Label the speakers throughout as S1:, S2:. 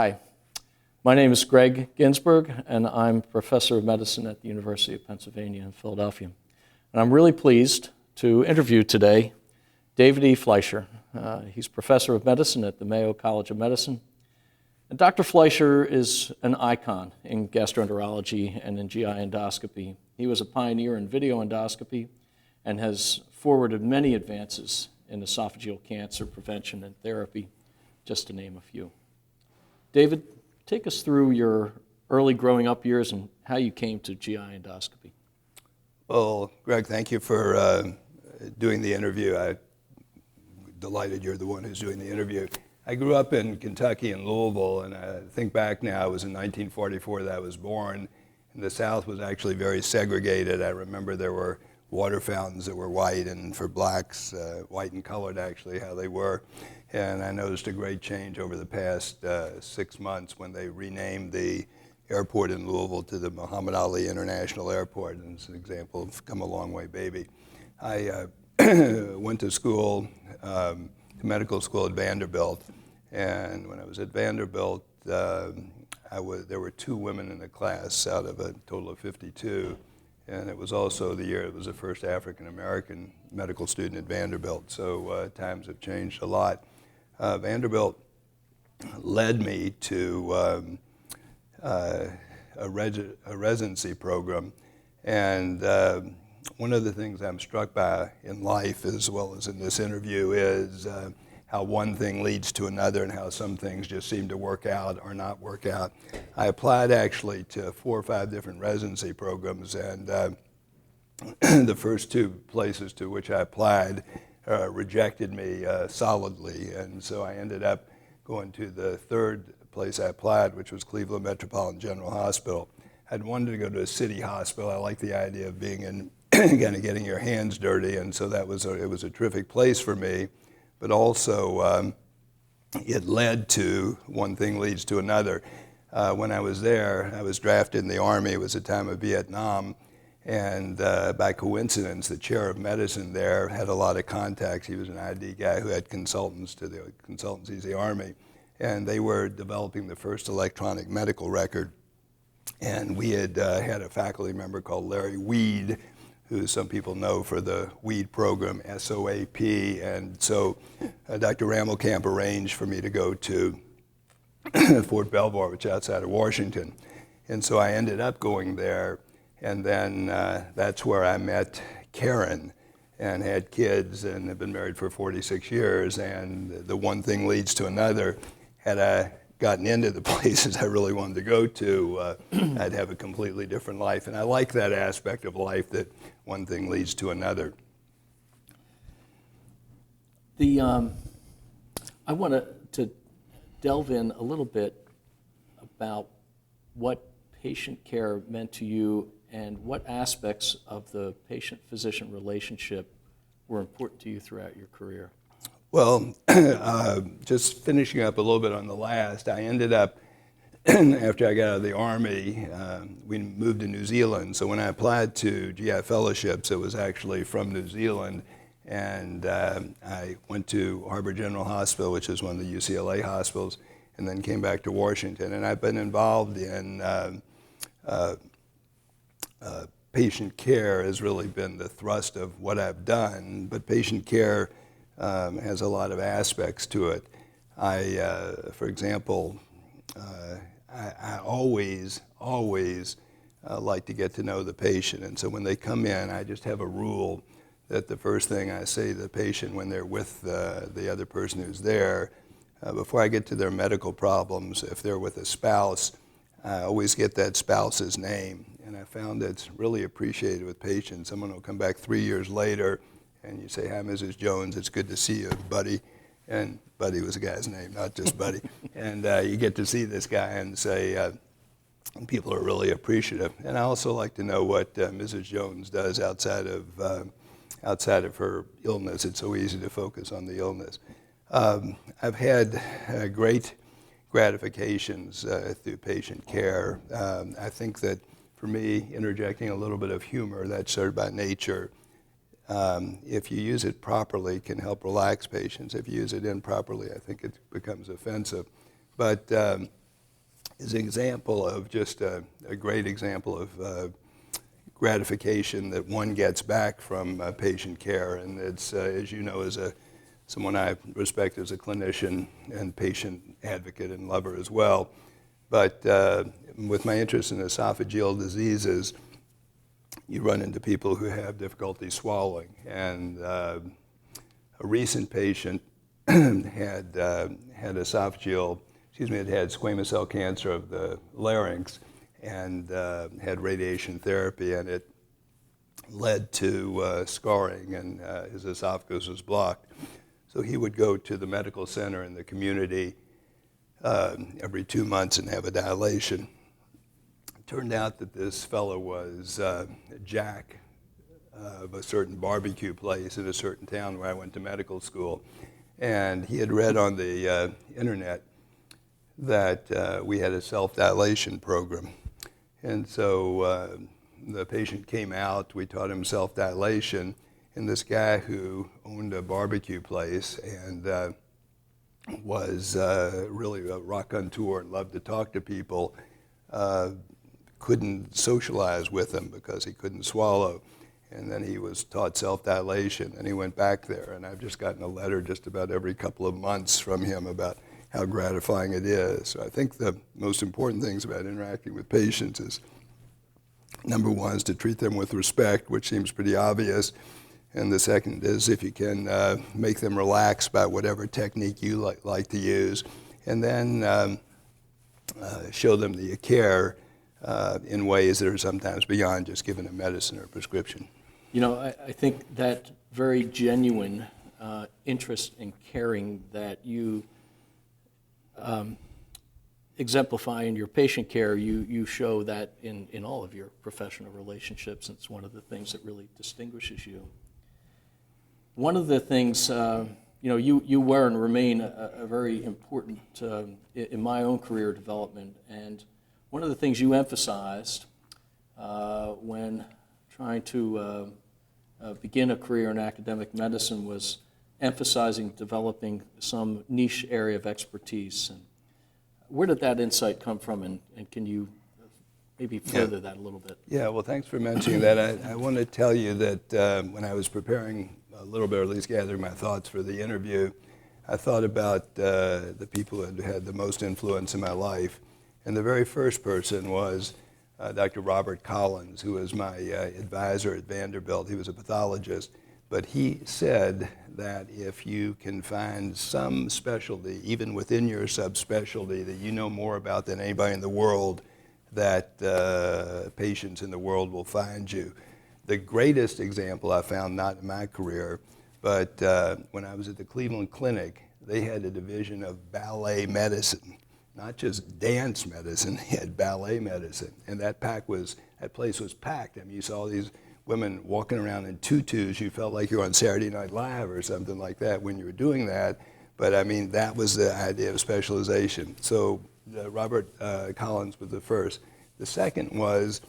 S1: Hi, my name is Greg Ginsberg, and I'm professor of medicine at the University of Pennsylvania in Philadelphia. And I'm really pleased to interview today David E. Fleischer. He's professor of medicine at the Mayo College of Medicine. And Dr. Fleischer is an icon in gastroenterology and in GI endoscopy. He was a pioneer in video endoscopy and has forwarded many advances in esophageal cancer prevention and therapy, just to name a few. David, take us through your early growing up years and how you came to GI endoscopy.
S2: Well, Greg, thank you for doing the interview. I'm delighted you're the one who's doing the interview. I grew up in Kentucky in Louisville, and I think back now, it was in 1944 that I was born, and the South was actually very segregated. I remember there were water fountains that were white, and for blacks, white and colored actually, how they were. And I noticed a great change over the past 6 months when they renamed the airport in Louisville to the Muhammad Ali International Airport, and it's an example of come a long way, baby. I went to school, to medical school at Vanderbilt, and when I was at Vanderbilt, there were 2 women in the class out of a total of 52, and it was also the year it was the first African-American medical student at Vanderbilt, so times have changed a lot. Vanderbilt led me to a residency program, and one of the things I'm struck by in life as well as in this interview is how one thing leads to another and how some things just seem to work out or not work out. I applied actually to 4 or 5 different residency programs, and the first 2 places to which I applied rejected me solidly, and so I ended up going to the 3rd place I applied, which was Cleveland Metropolitan General Hospital. I'd wanted to go to a city hospital. I like the idea of being in, kind of getting your hands dirty, and so it was a terrific place for me, but also it led to one thing leads to another. When I was there, I was drafted in the Army. It was the time of Vietnam, and by coincidence, the chair of medicine there had a lot of contacts. He was an ID guy who had consultants to the consultancies, the Army, and they were developing the first electronic medical record. And we had had a faculty member called Larry Weed, who some people know for the Weed program, SOAP. And so Dr. Ramelkamp arranged for me to go to Fort Belvoir, which is outside of Washington. And so I ended up going there, and then that's where I met Karen and had kids and have been married for 46 years. And the one thing leads to another. Had I gotten into the places I really wanted to go to, I'd have a completely different life. And I like that aspect of life, that one thing leads to another.
S1: I want to delve in a little bit about what patient care meant to you and what aspects of the patient-physician relationship were important to you throughout your career.
S2: Well, just finishing up a little bit on the last, I ended up, after I got out of the Army, we moved to New Zealand. So when I applied to GI fellowships, it was actually from New Zealand. And I went to Harbor General Hospital, which is one of the UCLA hospitals, and then came back to Washington. And I've been involved in patient care has really been the thrust of what I've done, but patient care has a lot of aspects to it. For example, I always like to get to know the patient, and so when they come in, I just have a rule that the first thing I say to the patient when they're with the other person who's there, before I get to their medical problems, if they're with a spouse, I always get that spouse's name, and I found that's really appreciated with patients. Someone will come back 3 years later, and you say, "Hi, Mrs. Jones, it's good to see you, Buddy." And Buddy was a guy's name, not just Buddy. And you get to see this guy and say, people are really appreciative. And I also like to know what Mrs. Jones does outside of her illness. It's so easy to focus on the illness. I've had great gratifications through patient care. I think that for me, interjecting a little bit of humor, that's sort of by nature, if you use it properly, can help relax patients. If you use it improperly, I think it becomes offensive. But is an example of just a great example of gratification that one gets back from patient care. And it's, as you know, as someone I respect as a clinician and patient advocate and lover as well. But with my interest in esophageal diseases, you run into people who have difficulty swallowing. And a recent patient had esophageal, it had squamous cell cancer of the larynx and had radiation therapy, and it led to scarring, and his esophagus was blocked. So he would go to the medical center in the community every 2 months and have a dilation. It turned out that this fellow was Jack of a certain barbecue place in a certain town where I went to medical school. And he had read on the internet that we had a self-dilation program. And so the patient came out, we taught him self-dilation, and this guy who owned a barbecue place and was really a raconteur and loved to talk to people, couldn't socialize with him because he couldn't swallow. And then he was taught self-dilation, and he went back there. And I've just gotten a letter just about every couple of months from him about how gratifying it is. So I think the most important things about interacting with patients is, number one, is to treat them with respect, which seems pretty obvious. And the second is if you can make them relax by whatever technique you like to use, and then show them that you care in ways that are sometimes beyond just giving a medicine or a prescription.
S1: You know, I think that very genuine interest in caring that you exemplify in your patient care, you show that in all of your professional relationships, and it's one of the things that really distinguishes you. One of the things, you were and remain a very important in my own career development, and one of the things you emphasized when trying to begin a career in academic medicine was emphasizing developing some niche area of expertise. And where did that insight come from, and can you maybe further that a little bit?
S2: Yeah, well, thanks for mentioning that. I want to tell you that when I was preparing a little bit, or at least gathering my thoughts for the interview, I thought about the people who had the most influence in my life. And the very first person was Dr. Robert Collins, who was my advisor at Vanderbilt. He was a pathologist, but he said that if you can find some specialty, even within your subspecialty, that you know more about than anybody in the world, that patients in the world will find you. The greatest example I found, not in my career, but when I was at the Cleveland Clinic, they had a division of ballet medicine. Not just dance medicine, they had ballet medicine. And that place was packed. I mean, you saw these women walking around in tutus. You felt like you were on Saturday Night Live or something like that when you were doing that. But I mean, that was the idea of specialization. So Robert Collins was the first. The second was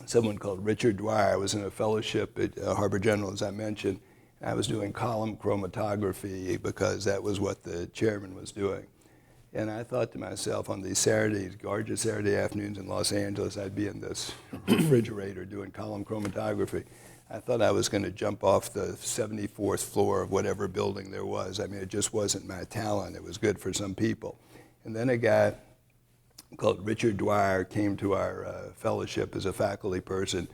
S2: someone called Richard Dwyer. I was in a fellowship at Harvard General, as I mentioned. I was doing column chromatography because that was what the chairman was doing. And I thought to myself, on these Saturdays, gorgeous Saturday afternoons in Los Angeles, I'd be in this refrigerator doing column chromatography. I thought I was going to jump off the 74th floor of whatever building there was. I mean, it just wasn't my talent. It was good for some people. And then a guy called Richard Dwyer came to our fellowship as a faculty person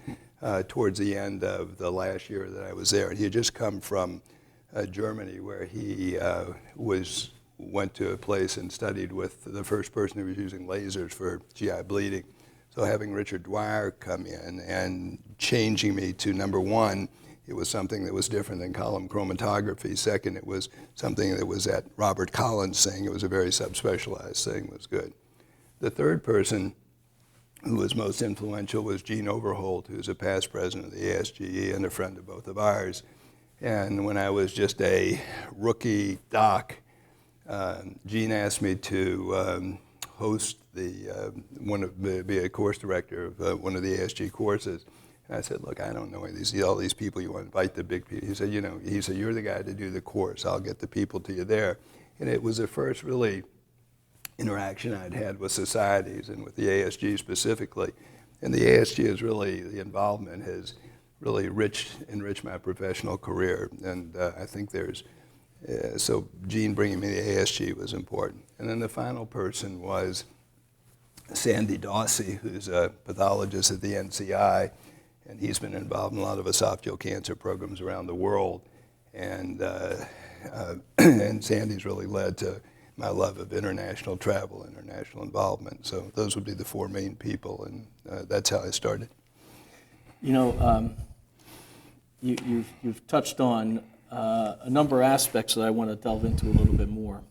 S2: towards the end of the last year that I was there. And he had just come from Germany, where he went to a place and studied with the first person who was using lasers for GI bleeding. So having Richard Dwyer come in and changing me to, number one, it was something that was different than column chromatography. Second, it was something that was at Robert Collins saying it was a very subspecialized thing, was good. The third person who was most influential was Gene Overholt, who's a past president of the ASGE and a friend of both of ours. And when I was just a rookie doc, Gene asked me to host be a course director of one of the ASG courses. And I said, look, I don't know all these people. You want to invite the big people. He said, you're the guy to do the course. I'll get the people to you there. And it was the first really interaction I'd had with societies and with the ASG specifically. And the ASG is really, the involvement has really enriched my professional career. And I think so Gene bringing me the ASG was important. And then the final person was Sandy Dawsey, who's a pathologist at the NCI, and he's been involved in a lot of esophageal cancer programs around the world. And, and Sandy's really led to my love of international travel, international involvement. So those would be the four main people, and that's how I started.
S1: You know, you've touched on a number of aspects that I want to delve into a little bit more.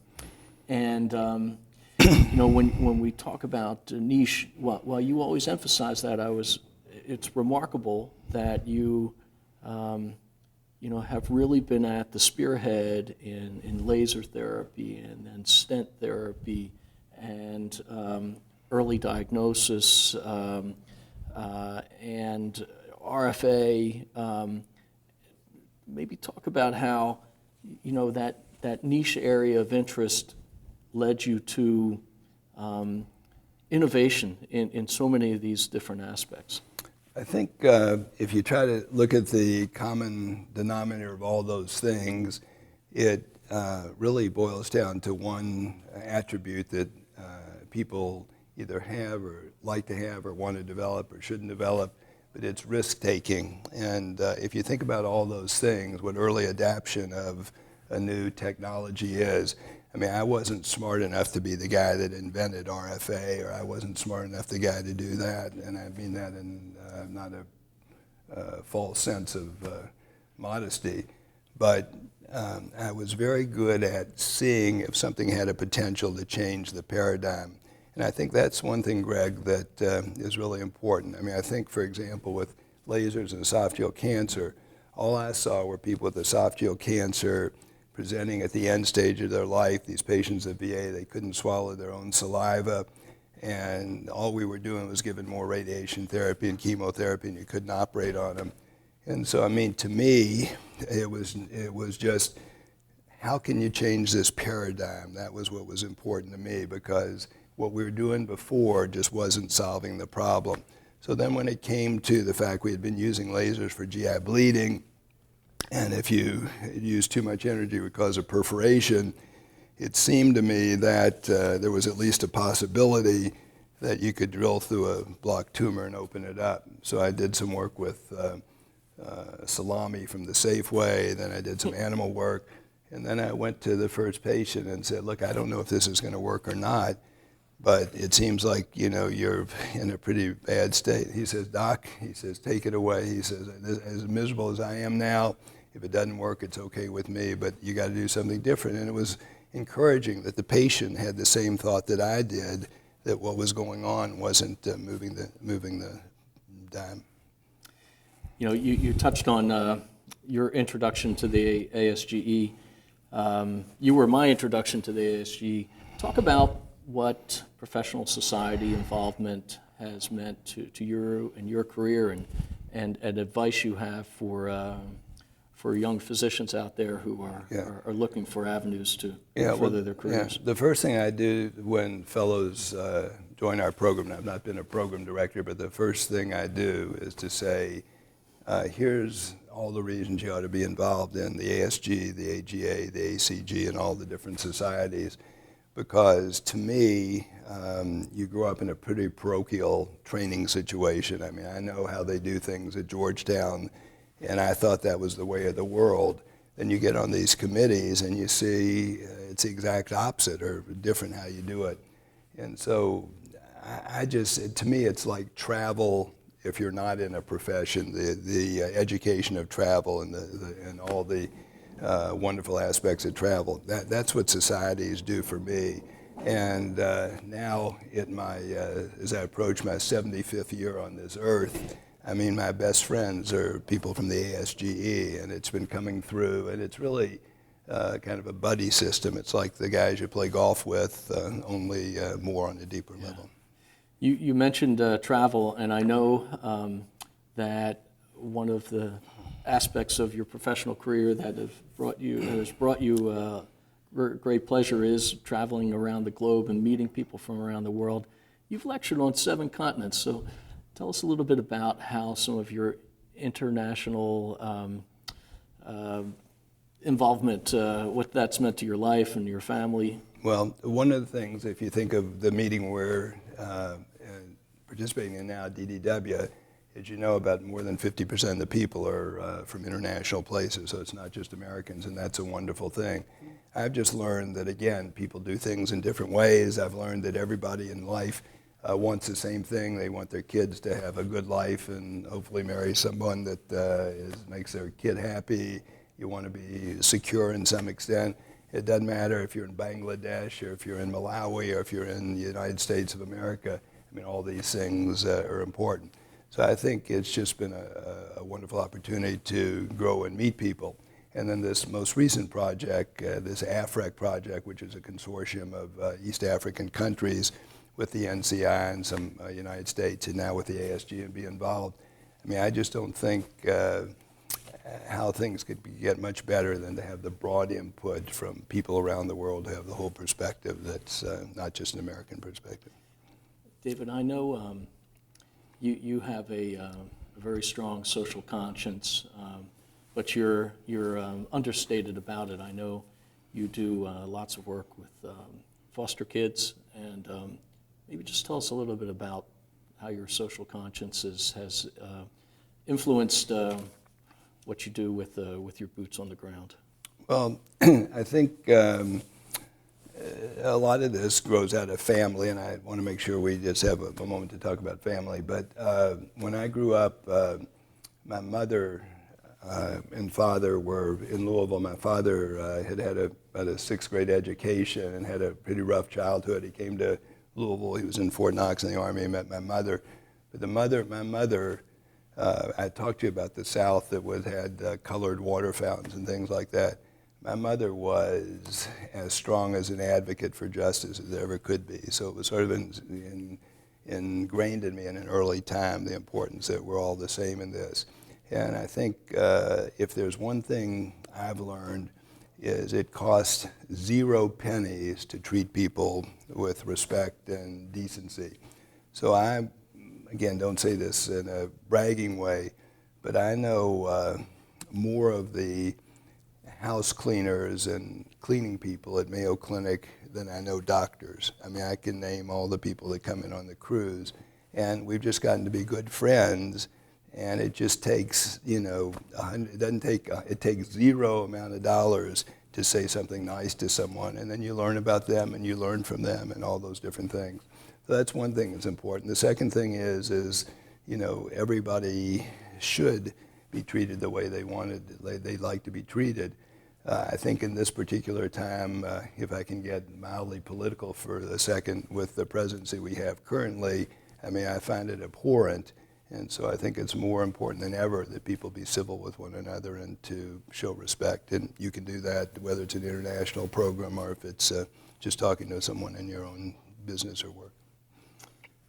S1: And you know, when we talk about niche, while you always emphasize that, it's remarkable that you know, have really been at the spearhead in laser therapy and stent therapy and early diagnosis and RFA. Maybe talk about how, you know, that niche area of interest led you to innovation in so many of these different aspects.
S2: I think if you try to look at the common denominator of all those things, it really boils down to one attribute that people either have or like to have or want to develop or shouldn't develop, but it's risk-taking. And if you think about all those things, what early adoption of a new technology is, I mean, I wasn't smart enough to be the guy that invented RFA, or I wasn't smart enough the guy to do that, and I mean that in not a false sense of modesty, but I was very good at seeing if something had a potential to change the paradigm. And I think that's one thing, Greg, that is really important. I mean, I think, for example, with lasers and esophageal cancer, all I saw were people with esophageal cancer presenting at the end stage of their life. These patients at VA, they couldn't swallow their own saliva, and all we were doing was giving more radiation therapy and chemotherapy, and you couldn't operate on them. And so, I mean, to me, it was just, how can you change this paradigm? That was what was important to me, because what we were doing before just wasn't solving the problem. So then when it came to the fact we had been using lasers for GI bleeding, and if you use too much energy, it would cause a perforation, it seemed to me that there was at least a possibility that you could drill through a blocked tumor and open it up. So I did some work with salami from the Safeway, then I did some animal work, and then I went to the first patient and said, look, I don't know if this is going to work or not, but it seems like, you know, you're in a pretty bad state. He says, Doc, he says, take it away. He says, as miserable as I am now, if it doesn't work, it's okay with me, but you got to do something different. And it was encouraging that the patient had the same thought that I did, that what was going on wasn't moving the dime.
S1: You know, you touched on your introduction to the ASGE. You were my introduction to the ASGE. Talk about what professional society involvement has meant to your career and advice you have for young physicians out there who are looking for avenues to further their careers.
S2: Yeah. The first thing I do when fellows join our program, and I've not been a program director, but the first thing I do is to say, here's all the reasons you ought to be involved in the ASG, the AGA, the ACG, and all the different societies. Because to me, you grow up in a pretty parochial training situation. I mean, I know how they do things at Georgetown, and I thought that was the way of the world. Then you get on these committees and you see it's the exact opposite or different how you do it. And so to me, it's like travel if you're not in a profession, the education of travel and all the wonderful aspects of travel. That's what societies do for me. And now, as I approach my 75th year on this earth, I mean, my best friends are people from the ASGE, and it's been coming through, and it's really kind of a buddy system. It's like the guys you play golf with, only more on a deeper level.
S1: You mentioned travel, and I know that one of the aspects of your professional career that has brought you great pleasure is traveling around the globe and meeting people from around the world. You've lectured on 7 continents, so tell us a little bit about how some of your international involvement, what that's meant to your life and your family.
S2: Well, one of the things, if you think of the meeting we're participating in now, DDW, as you know, about more than 50% of the people are from international places, so it's not just Americans, and that's a wonderful thing. I've just learned that, again, people do things in different ways. I've learned that everybody in life wants the same thing. They want their kids to have a good life and hopefully marry someone that makes their kid happy. You want to be secure in some extent. It doesn't matter if you're in Bangladesh or if you're in Malawi or if you're in the United States of America. I mean, all these things are important. So I think it's just been a wonderful opportunity to grow and meet people. And then this most recent project, this AFREC project, which is a consortium of East African countries with the NCI and some United States, and now with the ASG and be involved. I mean, I just don't think how things could get much better than to have the broad input from people around the world who have the whole perspective that's not just an American perspective.
S1: David, I know you have a very strong social conscience, but you're understated about it. I know you do lots of work with foster kids, and maybe just tell us a little bit about how your social conscience has influenced what you do with your boots on the ground.
S2: Well, I think a lot of this grows out of family, and I want to make sure we just have a moment to talk about family. But when I grew up, my mother and father were in Louisville. My father had about a 6th grade education and had a pretty rough childhood. He came to Louisville. He was in Fort Knox in the Army. He met my mother. But my mother, I talked to you about the South that had colored water fountains and things like that. My mother was as strong as an advocate for justice as there ever could be. So it was sort of ingrained in me in an early time, the importance that we're all the same in this. And I think if there's one thing I've learned is it costs 0 pennies to treat people with respect and decency. So I, again, don't say this in a bragging way, but I know more of the house cleaners and cleaning people at Mayo Clinic than I know doctors. I mean, I can name all the people that come in on the cruise, and we've just gotten to be good friends. And it just takes, it takes 0 amount of dollars to say something nice to someone, and then you learn about them and you learn from them and all those different things. So that's one thing that's important. The second thing is everybody should be treated the way they'd like to be treated. I think in this particular time, if I can get mildly political for a second with the presidency we have currently, I mean, I find it abhorrent. And so I think it's more important than ever that people be civil with one another and to show respect. And you can do that whether it's an international program or if it's just talking to someone in your own business or work.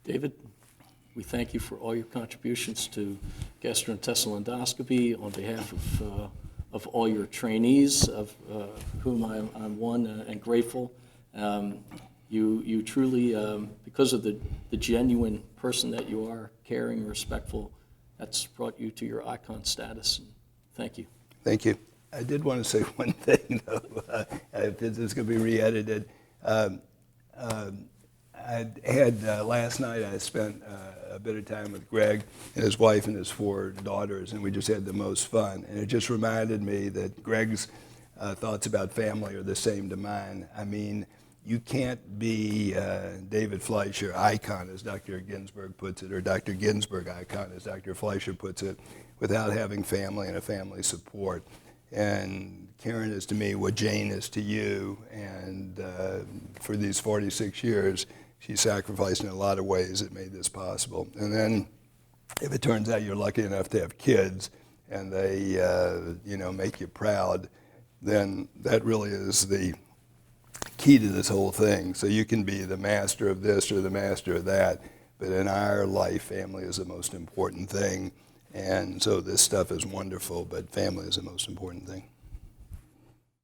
S1: David, we thank you for all your contributions to gastrointestinal endoscopy on behalf of all your trainees, of whom I'm one and grateful. You truly, because of the genuine person that you are, caring, respectful, that's brought you to your icon status. Thank you.
S2: Thank you. I did want to say one thing, though, if this is going to be re-edited. Last night I spent a bit of time with Greg and his wife and his 4 daughters, and we just had the most fun. And it just reminded me that Greg's thoughts about family are the same to mine. I mean, you can't be David Fleischer icon, as Dr. Ginsburg puts it, or Dr. Ginsburg icon, as Dr. Fleischer puts it, without having family and a family support. And Karen is to me what Jane is to you, and for these 46 years, she sacrificed in a lot of ways that made this possible. And then if it turns out you're lucky enough to have kids and they make you proud, then that really is the key to this whole thing. So you can be the master of this or the master of that, but in our life, family is the most important thing. And so this stuff is wonderful, but family is the most important thing.